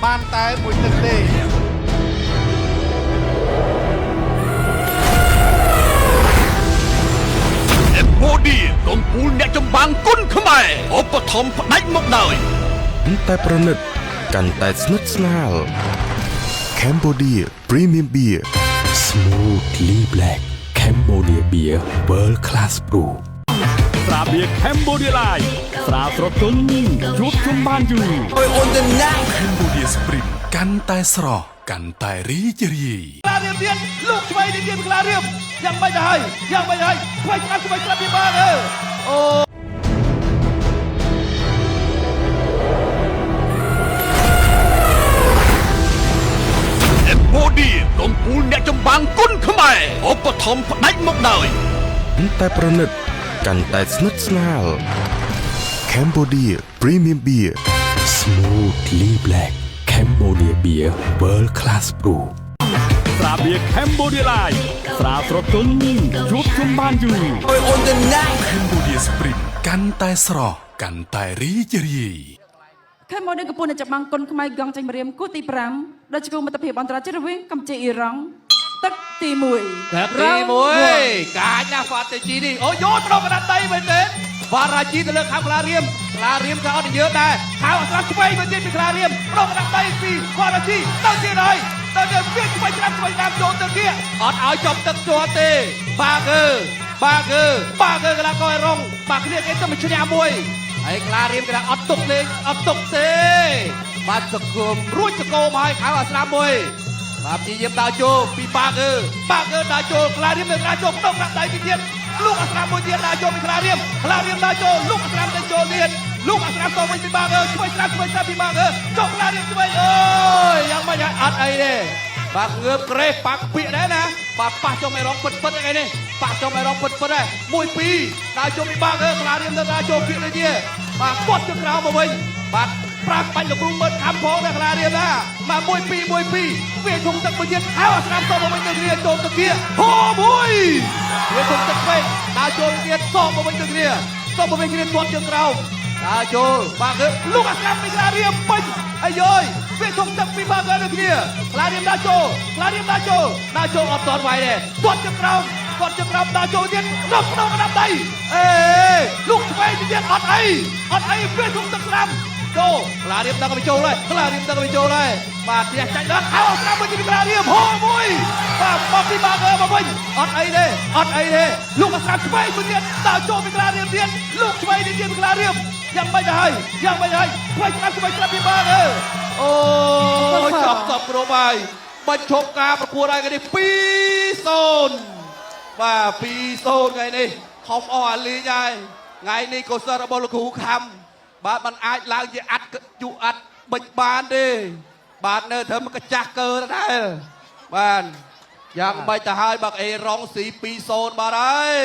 បានតែមួយទឹកទេបូឌីកំពូលអ្នកចម្បាំងគុណខ្មែរឧបត្ថម្ភផ្ដាច់មកដោយតែប្រណិតកាន់តែស្និទ្ធស្នាល Cambodia Premium Beer Smoothly Black Cambodia Beer World Class Brew ស្រាបៀរ Cambodia Live ស្រាស្រទន់ជួបជុំបានយូរ Cambodia Spring កាន់តែស្រស់កាន់តែរីករាយ ក្លារៀមទៀតលោកឆ្វេងនេះទៀតក្លារៀមយ៉ាងមិនទៅហើយយ៉ាងមិនហើយឆ្វេងឆ្វេងស្រាប់ពីបានអូ បូឌីកំពូលអ្នកចម្បាំងគុណខ្មែរឧបត្ថម្ភផ្ដាច់មកដោយ តែប្រណិតកាន់តែស្និទ្ធស្នាល Cambodia Premium Beer Smoothly Black Cambodia Beer World Class Brew ស្រាបៀរ Cambodia Live ស្រាស្រទន់ជួបជុំបានយូរ Cambodia Spring កាន់តែស្រស់កាន់តែរីករាយ ខេមម៉ូដេកំពុងតែចាប់បាំងគុណខ្មែរកងចាញ់ម្រាមគូទី5ដែលជួបមិត្តភាពអន្តរជាតិរវាងកម្ពុជាអ៊ីរ៉ង់ទឹកទី1ទឹកទី1កាចណាស់ហ្វាតេជីនេះអូយោប្រកបដាក់ដីមែនទេវ៉ារ៉ាជីទៅលើខាងក្លារៀមក៏អត់និយាយដែរខៅអស្ចារ្យឆ្វេងមកទៀតពីក្លារៀមប្រកបដាក់ដីពីវ៉ារ៉ាជីទៅទៀតហើយទៅទៀតវាឆ្វេងតាមចូលទៅទៀតអត់ឲ្យចំទឹកជាប់ទេបាកើកន្លះកោយរងបាក់គ្នាគេទៅមួយឈ្នះមួយហើយក្លារៀមកណ្ដាអត់ទុកលេងអត់ទុកទេបាទសង្គមរួចសង្គមហើយខៅអាស្រាមួយបាទព្យាយាមដើរចូលពីបាកើដើរចូលក្លារៀមនៅដើរចូលក្នុងដាក់ដៃទៀតលោកអាស្រាមួយទៀតដើរចូលពីក្លារៀមដើរចូលលោកអាស្រាទៅចូលទៀតលោកអាស្រាតវិញពីបាកើឆ្វេងស្រាប់ពីបាកើចុះក្លារៀមឆ្វេងអើយយ៉ាងម៉េចអត់អីទេបាទងើបក្រេះបាក់ពាកដែរណាបាទប៉ះចុះមិនរងពិតថ្ងៃនេះប៉ះចុះមិនរងពិតដែរ1 2ដើរចូលពីបាកើក្លារៀមទៅដើរចូលពាកដូចជាបាទគាត់ជើងក្រោមមកវិញបាទប្រាក់បាញ់លោកគ្រូមើលខំផងដែរក្លារៀមណាបាទ1 2វាធំទឹកមួយទៀតហើយអាស្រាតមកវិញទៅគ្នាចូលទៅkiaហូមួយវាធំទឹកពេកដើរចូលទៀតសោមកវិញទៅគ្នាទាត់ជើងក្រោមដើរចូលបាទគឺលោកអាស្រាតពីក្លារៀមពេញអាយយវាធំទឹកពីបាកើដូចគ្នាក្លារៀមដើរចូលអត់តន់វាយទេទាត់ជើងក្រោមដើរចូលទៀតរកក្នុងកណ្ដាប់ដៃអេលោកឆ្វេងទៀតអត់អីវាធំទឹកស្រាំចូលក្លារៀមដល់ទៅចូលហើយបាទផ្ទះចាញ់ដល់អោស្រាប់មួយទីក្លារៀមហូមួយបាទបបពីបាកើមកវិញអត់អីទេលោកអាស្រាប់ឆ្វេងមួយទៀតដើរចូលពីក្លារៀមទៀតលោកឆ្វេងទៀតពីក្លារៀមយ៉ាងម៉េចទៅហើយឆ្វេងស្រាប់ពីបាកើអូចប់គ្រប់ហើយបញ្ឈប់ការប្រកួតហើយថ្ងៃនេះ2-0បាទ2-0ថ្ងៃនេះខំអស់អាលីងហើយថ្ងៃនេះកុសលរបស់លោកគ្រូខំបាទมันអាចឡើងជាអត់បិចបានទេបាទនៅត្រឹមកចាស់កើដែរបាទយ៉ាងមិនទៅហើយបាក់អេរងស៊ី2-0បាទហើយ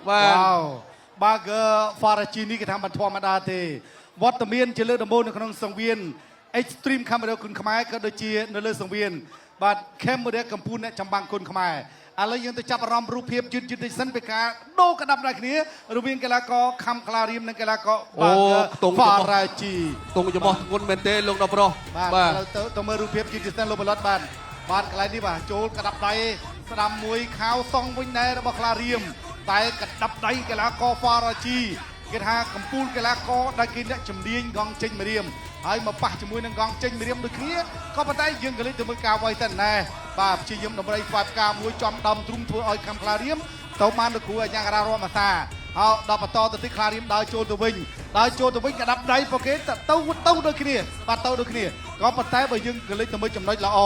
បាទបាក់ហ្វារ៉ាជីនេះគេថាមិនធម្មតាទេវត្តមានជាលើកដំបូងនៅក្នុងសង្វៀន Extreme Camera គុណខ្មែរក៏ដូចជានៅលើសង្វៀនបាទ Camera កម្ពុជាអ្នកចម្បាំងគុណខ្មែរឥឡូវយើងទៅចាប់អារម្មណ៍រូបភាពយឺតតិចសិនពីការដូរកណ្ដាប់ដល់គ្នារវាងកីឡាករខំក្លារៀមនិងកីឡាករបាហ្វារ៉ាជីទងចំោះធ្ងន់មែនទេលោកដល់ប្រុសបាទទៅមើលរូបភាពយឺតតិចសិនលោកបលិតបាទកន្លែងនេះបាទចូលកណ្ដាប់ដៃស្ដាំមួយខោសងវិញដែររបស់ក្លារៀមតែកណ្ដាប់ដៃកីឡាករហ្វារ៉ាជីគេថាកម្ពុជាកីឡាករដែលគេអ្នកជំនាញកងចេញម្រាមហើយមកប៉ះជាមួយនឹងកងចេញម្រាមដូចគ្នាក៏ប៉ុន្តែយើងក៏លេចទៅមើលការវាយតែណែបាទព្យាយាមដើម្បីស្វាយផ្កាមួយចំដំទ្រុំធ្វើឲ្យខំក្លារៀមទៅបានលោកគ្រូអាញាការ៉ារមអាសាហើយដល់បន្តទៅទីក្លារៀមដើរចូលទៅវិញកដាប់ដៃពួកគេទៅដូចគ្នាបាទទៅដូចគ្នាក៏ប៉ុន្តែបើយើងក៏លេចទៅមើលចំណុចល្អ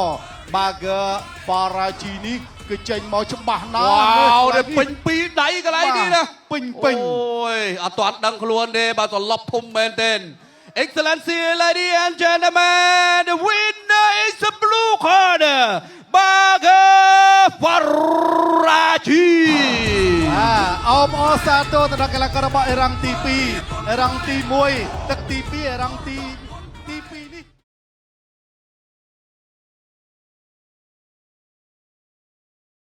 បាហ្វារ៉ាជីនេះគឺចេញមកច្បាស់ណាស់វ៉ាវពេញពីរដៃកន្លែងនេះណាពេញអូយអត់ទាន់ដឹងខ្លួនទេបាទត្រឡប់ធំមែនទេ Excellency, ladies and gentlemen, the winner is the blue corner, Baghfaraji. អបអរសាទរទៅដល់កីឡាកររបស់អេរ៉ង់ទី2អេរ៉ង់ទី1ទឹកទី2អេរ៉ង់ទី